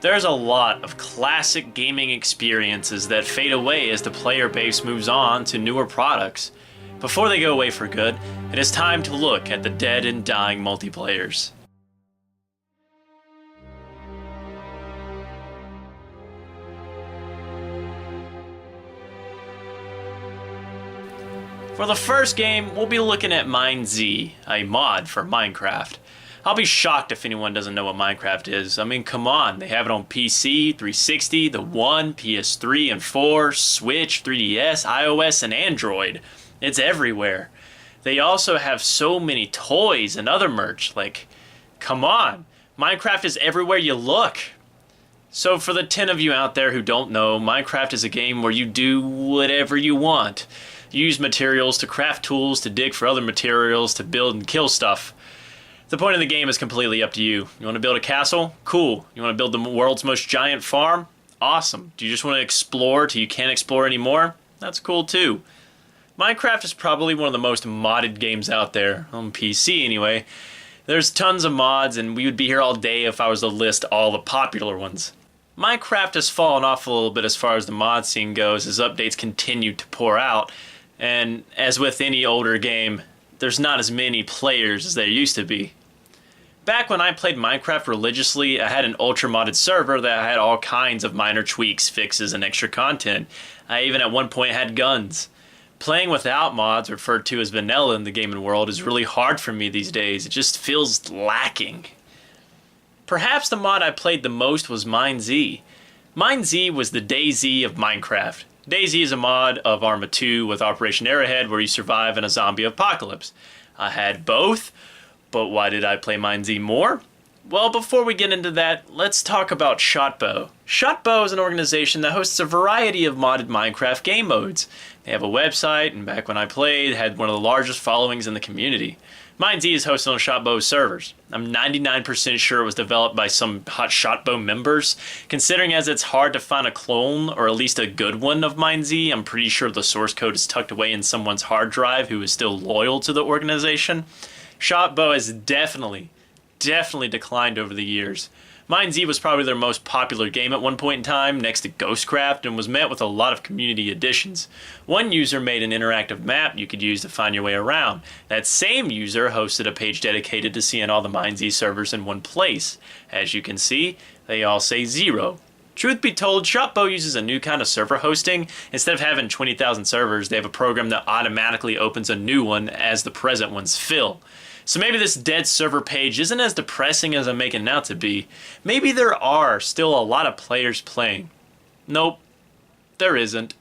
There's a lot of classic gaming experiences that fade away as the player base moves on to newer products. Before they go away for good, it is time to look at the dead and dying multiplayers. For the first game, we'll be looking at MineZ, a mod for Minecraft. I'll be shocked if anyone doesn't know what Minecraft is. I mean, come on, they have it on PC, 360, the One, PS3 and 4, Switch, 3DS, iOS, and Android. It's everywhere. They also have so many toys and other merch, like, come on, Minecraft is everywhere you look. So for the 10 of you out there who don't know, Minecraft is a game where you do whatever you want. You use materials to craft tools, to dig for other materials, to build and kill stuff. The point of the game is completely up to you. You want to build a castle? Cool. You want to build the world's most giant farm? Awesome. Do you just want to explore till you can't explore anymore? That's cool too. Minecraft is probably one of the most modded games out there, on PC anyway. There's tons of mods, and we would be here all day if I was to list all the popular ones. Minecraft has fallen off a little bit as far as the mod scene goes as updates continue to pour out, and as with any older game, there's not as many players as there used to be. Back when I played Minecraft religiously, I had an ultra modded server that had all kinds of minor tweaks, fixes, and extra content. I even at one point had guns. Playing without mods, referred to as vanilla in the gaming world, is really hard for me these days. It just feels lacking. Perhaps the mod I played the most was MineZ. MineZ was the DayZ of Minecraft. DayZ is a mod of Arma 2 with Operation Arrowhead where you survive in a zombie apocalypse. I had both, but why did I play MineZ more? Well, before we get into that, let's talk about Shotbow. Shotbow is an organization that hosts a variety of modded Minecraft game modes. They have a website, and back when I played, had one of the largest followings in the community. MineZ is hosted on Shotbow's servers. I'm 99% sure it was developed by some hot Shotbow members. Considering as it's hard to find a clone, or at least a good one of MineZ, I'm pretty sure the source code is tucked away in someone's hard drive who is still loyal to the organization. Shotbow has definitely declined over the years. MineZ was probably their most popular game at one point in time, next to Ghostcraft, and was met with a lot of community additions. One user made an interactive map you could use to find your way around. That same user hosted a page dedicated to seeing all the MineZ servers in one place. As you can see, they all say 0. Truth be told, Shotbow uses a new kind of server hosting. Instead of having 20,000 servers, they have a program that automatically opens a new one as the present ones fill. So maybe this dead server page isn't as depressing as I'm making it out to be. Maybe there are still a lot of players playing. Nope, there isn't.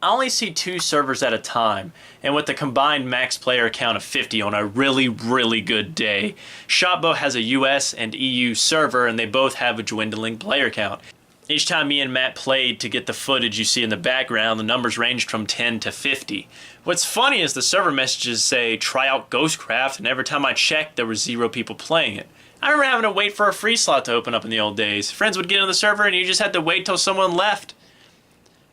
I only see 2 servers at a time, and with the combined max player count of 50 on a really good day, Shotbow has a US and EU server and they both have a dwindling player count. Each time me and Matt played to get the footage you see in the background, the numbers ranged from 10 to 50. What's funny is the server messages say, try out Ghostcraft, and every time I checked, there were 0 people playing it. I remember having to wait for a free slot to open up in the old days. Friends would get in the server and you just had to wait till someone left.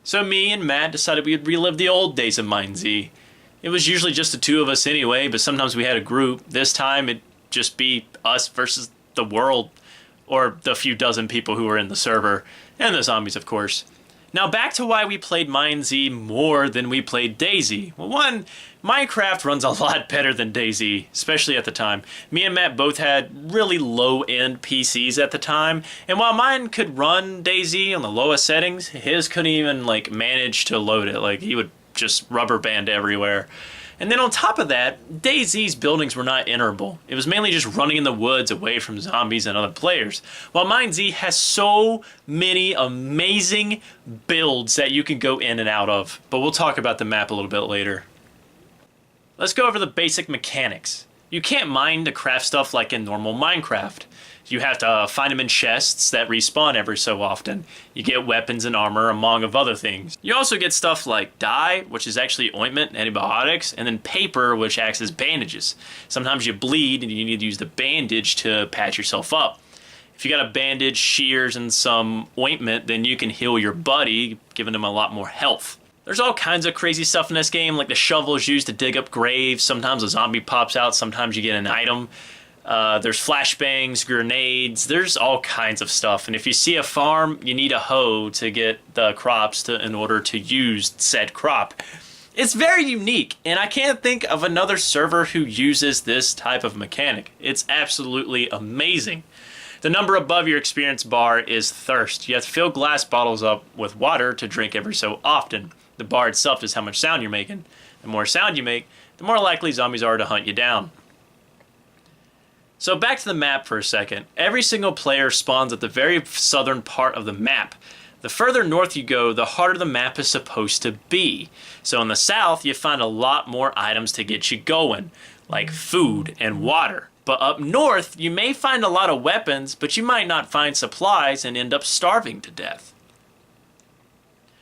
So me and Matt decided we would relive the old days of MineZ. It was usually just the 2 of us anyway, but sometimes we had a group. This time it'd just be us versus the world, or the few dozen people who were in the server, and the zombies of course. Now back to why we played MineZ more than we played DayZ. Well, one, Minecraft runs a lot better than DayZ, especially at the time. Me and Matt both had really low-end PCs at the time, and while mine could run DayZ on the lowest settings, his couldn't even manage to load it. He would just rubber band everywhere. And then on top of that, DayZ's buildings were not enterable. It was mainly just running in the woods away from zombies and other players. While MineZ has so many amazing builds that you can go in and out of. But we'll talk about the map a little bit later. Let's go over the basic mechanics. You can't mine to craft stuff like in normal Minecraft. You have to find them in chests that respawn every so often. You get weapons and armor, among other things. You also get stuff like dye, which is actually ointment and antibiotics, and then paper, which acts as bandages. Sometimes you bleed and you need to use the bandage to patch yourself up. If you got a bandage, shears, and some ointment, then you can heal your buddy, giving him a lot more health. There's all kinds of crazy stuff in this game, like the shovel is used to dig up graves. Sometimes a zombie pops out, sometimes you get an item. There's flashbangs, grenades, there's all kinds of stuff. And if you see a farm, you need a hoe to get the crops in order to use said crop. It's very unique, and I can't think of another server who uses this type of mechanic. It's absolutely amazing. The number above your experience bar is thirst. You have to fill glass bottles up with water to drink every so often. The bar itself is how much sound you're making. The more sound you make, the more likely zombies are to hunt you down. So back to the map for a second. Every single player spawns at the very southern part of the map. The further north you go, the harder the map is supposed to be. So in the south, you find a lot more items to get you going, like food and water. But up north, you may find a lot of weapons, but you might not find supplies and end up starving to death.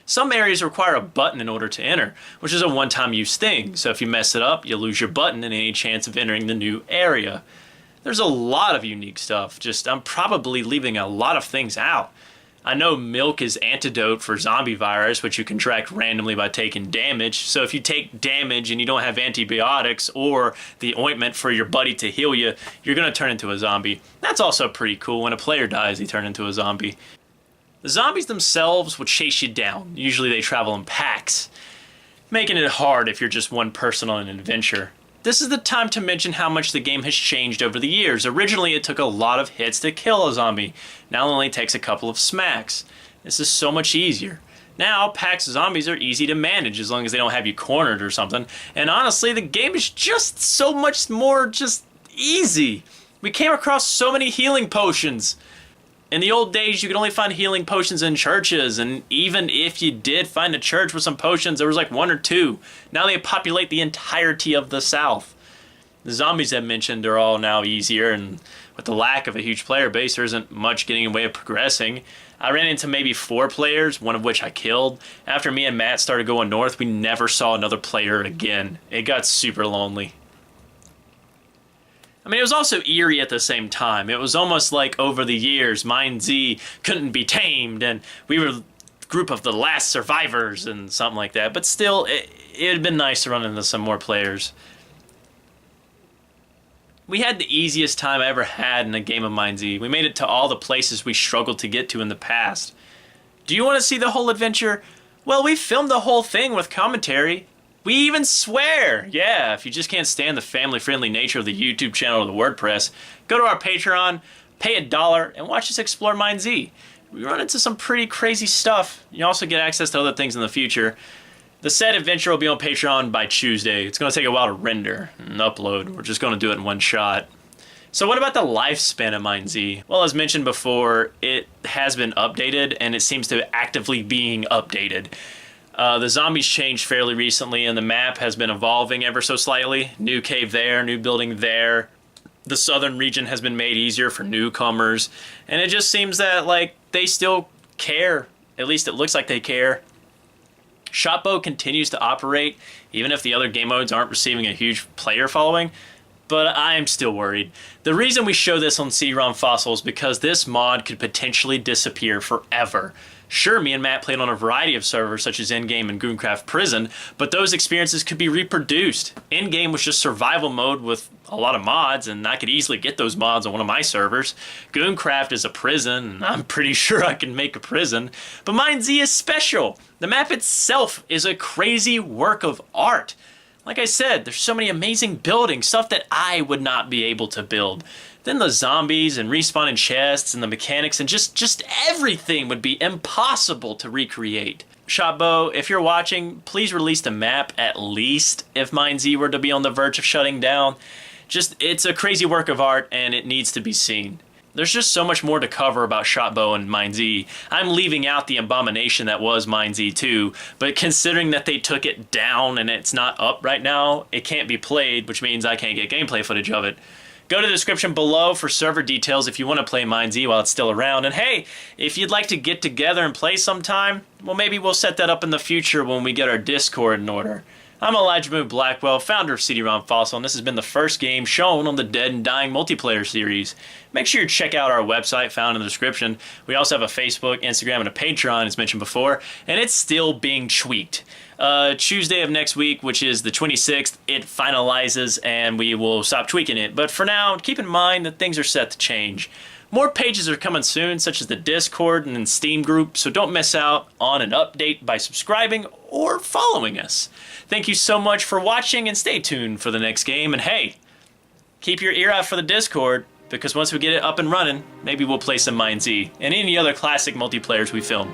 Some areas require a button in order to enter, which is a one-time use thing. So if you mess it up, you lose your button and any chance of entering the new area. There's a lot of unique stuff, I'm probably leaving a lot of things out. I know milk is antidote for zombie virus, which you contract randomly by taking damage. So if you take damage and you don't have antibiotics or the ointment for your buddy to heal you, you're going to turn into a zombie. That's also pretty cool. When a player dies, they turn into a zombie. The zombies themselves will chase you down. Usually they travel in packs, making it hard if you're just one person on an adventure. This is the time to mention how much the game has changed over the years. Originally, it took a lot of hits to kill a zombie. Now it only takes a couple of smacks. This is so much easier. Now, packs of zombies are easy to manage as long as they don't have you cornered or something. And honestly, the game is just so much more just easy. We came across so many healing potions. In the old days, you could only find healing potions in churches, and even if you did find a church with some potions, there was like one or two. Now they populate the entirety of the South. The zombies I mentioned are all now easier, and with the lack of a huge player base, there isn't much getting in the way of progressing. I ran into maybe 4 players, one of which I killed. After me and Matt started going north, we never saw another player again. It got super lonely. I mean, it was also eerie at the same time. It was almost like over the years, MineZ couldn't be tamed, and we were a group of the last survivors and something like that. But still, it had been nice to run into some more players. We had the easiest time I ever had in a game of MineZ. We made it to all the places we struggled to get to in the past. Do you want to see the whole adventure? Well, we filmed the whole thing with commentary. We even swear! Yeah, if you just can't stand the family-friendly nature of the YouTube channel or the WordPress, go to our Patreon, pay $1, and watch us explore MineZ. We run into some pretty crazy stuff. You also get access to other things in the future. The said adventure will be on Patreon by Tuesday. It's going to take a while to render and upload. We're just going to do it in one shot. So what about the lifespan of MineZ? Well, as mentioned before, it has been updated, and it seems to actively being updated. The zombies changed fairly recently, and the map has been evolving ever so slightly. New cave there, new building there. The southern region has been made easier for newcomers, and it just seems that, like, they still care. At least it looks like they care. Shotbow continues to operate, even if the other game modes aren't receiving a huge player following, but I am still worried. The reason we show this on CD-ROM Fossil is because this mod could potentially disappear forever. Sure, me and Matt played on a variety of servers such as Endgame and Goomcraft Prison, but those experiences could be reproduced. Endgame was just survival mode with a lot of mods, and I could easily get those mods on one of my servers. Goomcraft is a prison, and I'm pretty sure I can make a prison. But MineZ is special. The map itself is a crazy work of art. Like I said, there's so many amazing buildings, stuff that I would not be able to build. Then the zombies and respawning chests and the mechanics and just everything would be impossible to recreate. Shotbow, if you're watching, please release the map at least if MineZ were to be on the verge of shutting down. It's a crazy work of art and it needs to be seen. There's just so much more to cover about Shotbow and MineZ. I'm leaving out the abomination that was MineZ 2, but considering that they took it down and it's not up right now, it can't be played, which means I can't get gameplay footage of it. Go to the description below for server details if you want to play MineZ while it's still around. And hey, if you'd like to get together and play sometime, well, maybe we'll set that up in the future when we get our Discord in order. I'm Elijah Moon Blackwell, founder of CD-ROM Fossil, and this has been the first game shown on the Dead and Dying multiplayer series. Make sure you check out our website found in the description. We also have a Facebook, Instagram, and a Patreon, as mentioned before, and it's still being tweaked. Tuesday of next week, which is the 26th, it finalizes and we will stop tweaking it. But for now, keep in mind that things are set to change. More pages are coming soon, such as the Discord and Steam group, so don't miss out on an update by subscribing or following us. Thank you so much for watching, and stay tuned for the next game. And hey, keep your ear out for the Discord, because once we get it up and running, maybe we'll play some MineZ and any other classic multiplayers we film.